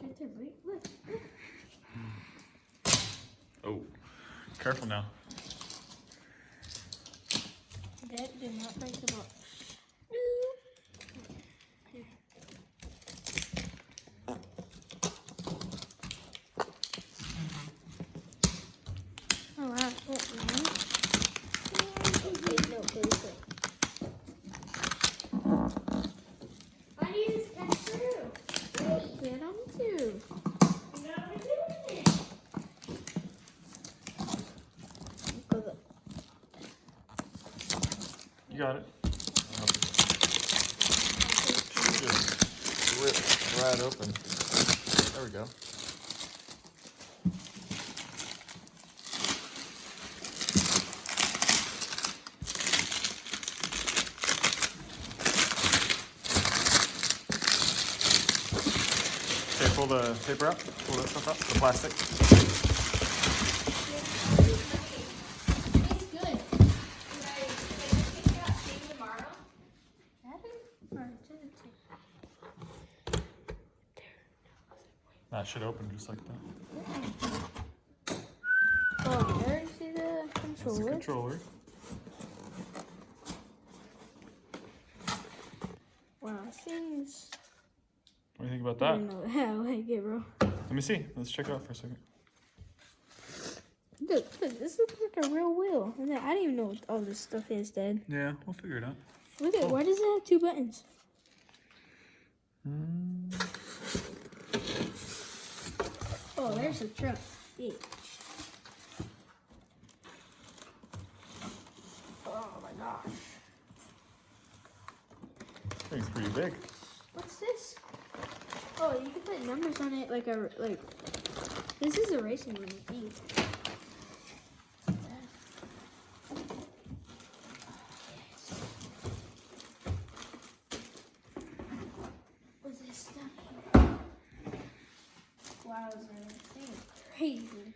right there, buddy. Look. Oh, careful now. That did not break the box. Here. Oh wow, what man? No, please. I use that screw. Wait, get on too. You got it. Just rip right open. There we go. Okay, pull the paper up. Pull that stuff up. The plastic. That should open just like that. Oh, there you see the controller. That's the controller. Wow, things. What do you think about I that? don't know how I like it, bro. Let me see. Let's check it out for a second. Look, this looks like a real wheel. And I didn't even know what all this stuff is, Dad. Yeah, we'll figure it out. Look at why does it have 2 buttons? Oh, there's a truck. Bitch. Oh my gosh. Thing's pretty big. What's this? Oh, you can put numbers on it like this is a racing one, I think. What's this stuff? Wow, this thing is crazy.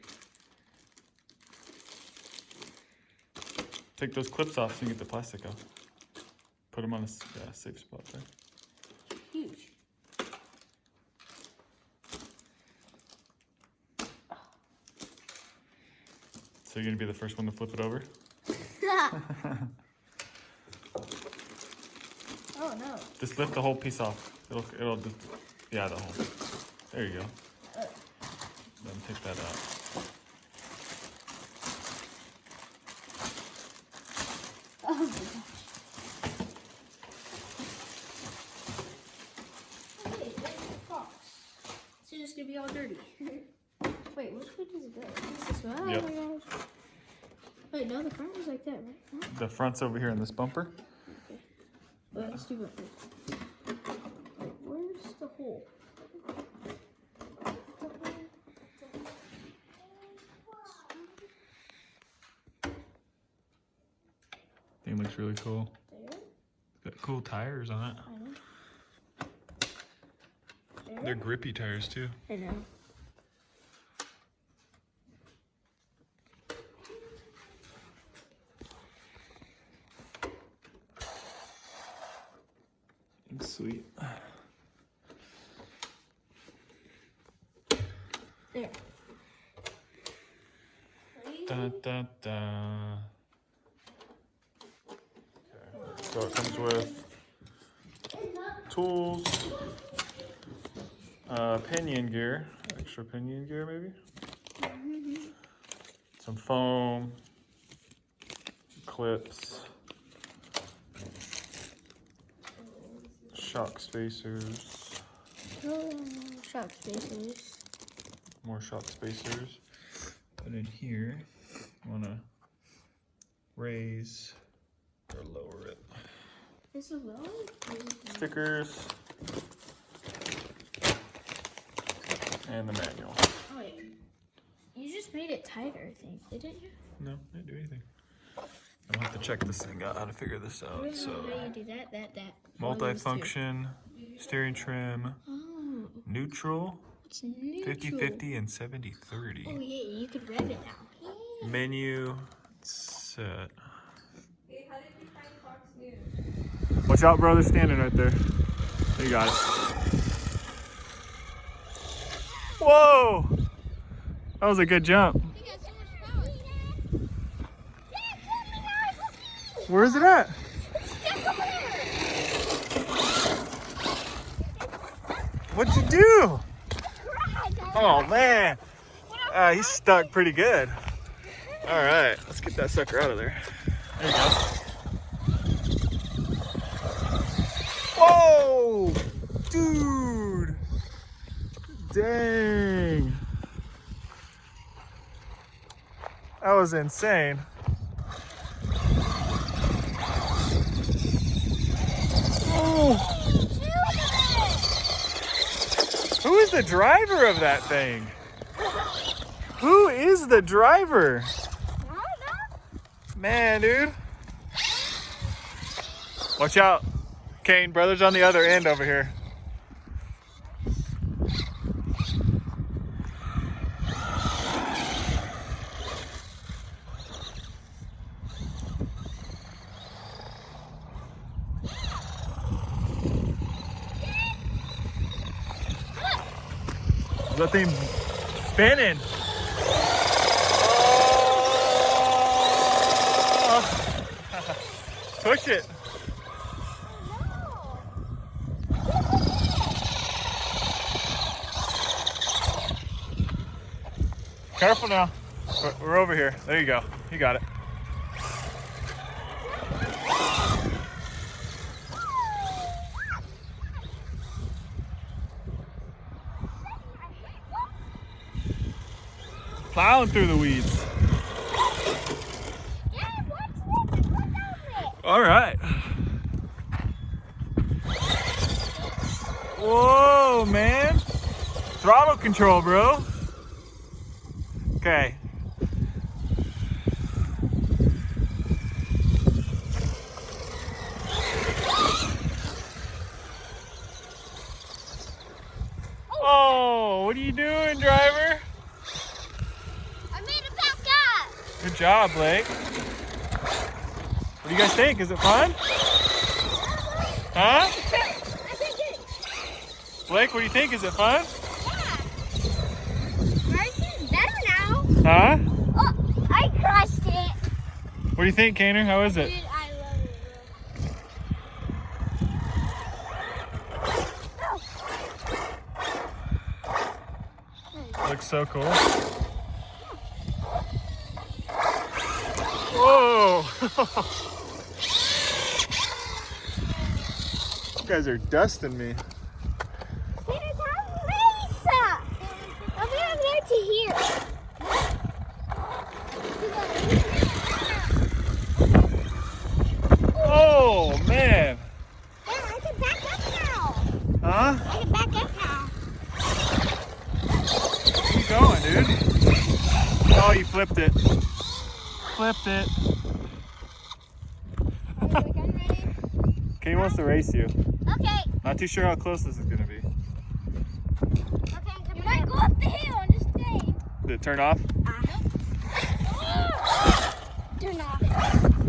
Take those clips off so you can get the plastic off. Put them on a safe spot there. Huge. So you're gonna be the first one to flip it over? Oh no. Just lift the whole piece off. It'll just, yeah, the whole. There you go. Then take that out. Oh my gosh. Okay, there's the fox. It's just gonna be all dirty. Wait, which way does it go? This way? Oh Yep. my gosh. Wait, no, the front was like that, right? Huh? The front's over here in this bumper. Okay. Well, let's do bumpers. Wait, where's the hole? Thing looks really cool. There? It's got cool tires on it. I know. There? They're grippy tires too. I know. Sweet. There. Da, da, da. Okay. So it comes with tools, pinion gear, extra pinion gear maybe, some foam, clips, shock spacers, Shock spacers. more shock spacers. But in here, you want to raise or lower it. This is low? Stickers and the manual. Oh, wait. You just made it tighter, I think, didn't you? No, I didn't do anything. I'll have to check this thing out, how to figure this I out. don't So, know how you do that. multi-function, steering trim, Oh, neutral, it's neutral. 50-50 and 70-30. Oh, yeah, you could rev it now. Yeah. Menu, set. Hey, how did you find Fox News? Watch out, brother, standing right there. You got it. Whoa! That was a good jump. He got so much power. Where is it at? What'd you do? Oh man. He's stuck pretty good. All right, let's get that sucker out of there. There you go. Whoa! Dude! Dang. That was insane. Oh! Who is the driver of that thing? Who is the driver? Man, dude. Watch out. Kane, brother's on the other end over here. Is that thing spinning? Oh. Push it. Careful now. We're over here. There you go. You got it. Plowing through the weeds. All right. Whoa, man. Throttle control, bro. Okay. Oh, what are you doing, driver? I made it back up. Good job, Blake. What do you guys think? Is it fun? Huh? Blake, what do you think? Is it fun? Huh? Oh, I crushed it. What do you think, Kaner? How is it? Dude, I love it, bro. Looks so cool. Whoa! You guys are dusting me. I'll be over there to here. Oh, man. Yeah, I can back up now. Huh? I can back up now. Keep going, dude. Oh, you flipped it. Flipped it. Kane wants to race you. Okay. Not too sure how close this is going to be. Okay, you might go up the hill and just stay. Did it turn off? Turn off.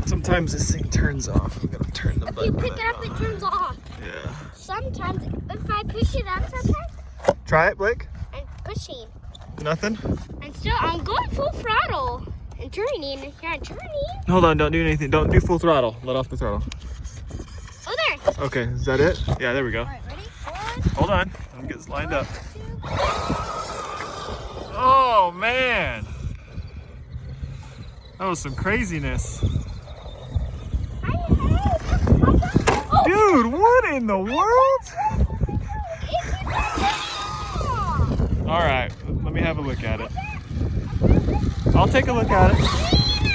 Sometimes this thing turns off. I'm going to turn the If you button pick it back up, it on. turns off. Yeah. Sometimes, if I pick it up sometimes, Try it, Blake. I'm pushing. Nothing? I'm going full throttle and turning. Yeah, I'm turning. Hold on, don't do anything. Don't do full throttle. Let off the throttle. Oh, there. Okay, is that it? Yeah, there we go. All right, ready? Hold on. Let me get this lined up. 1, 2. Oh, man. That was some craziness. Dude, what in the world? All right, let me have a look at it. I'll take a look at it.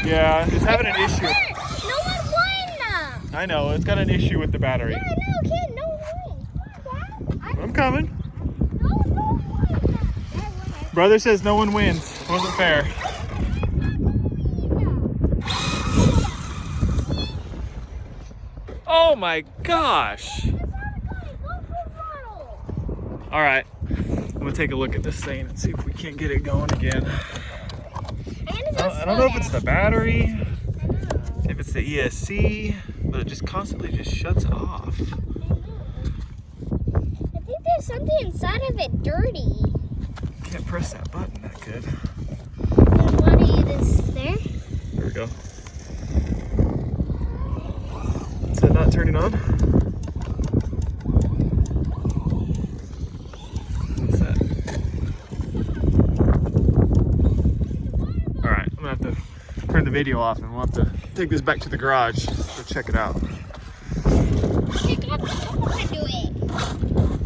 Yeah, it's having an issue. No one won. I know, it's got an issue with the battery. Yeah, I know, kid. No one. I'm coming. No one won. Brother says no one wins. Wasn't fair. Oh my gosh. All right, I'm gonna take a look at this thing and see if we can't get it going again. I don't know if it's the battery, if it's the ESC, but it just constantly just shuts off. I think there's something inside of it dirty. Can't press that button that good. The money is there. There we go. Is that not turning on? What's that? Alright, I'm gonna have to turn the video off and we'll have to take this back to the garage to check it out. I got to do it.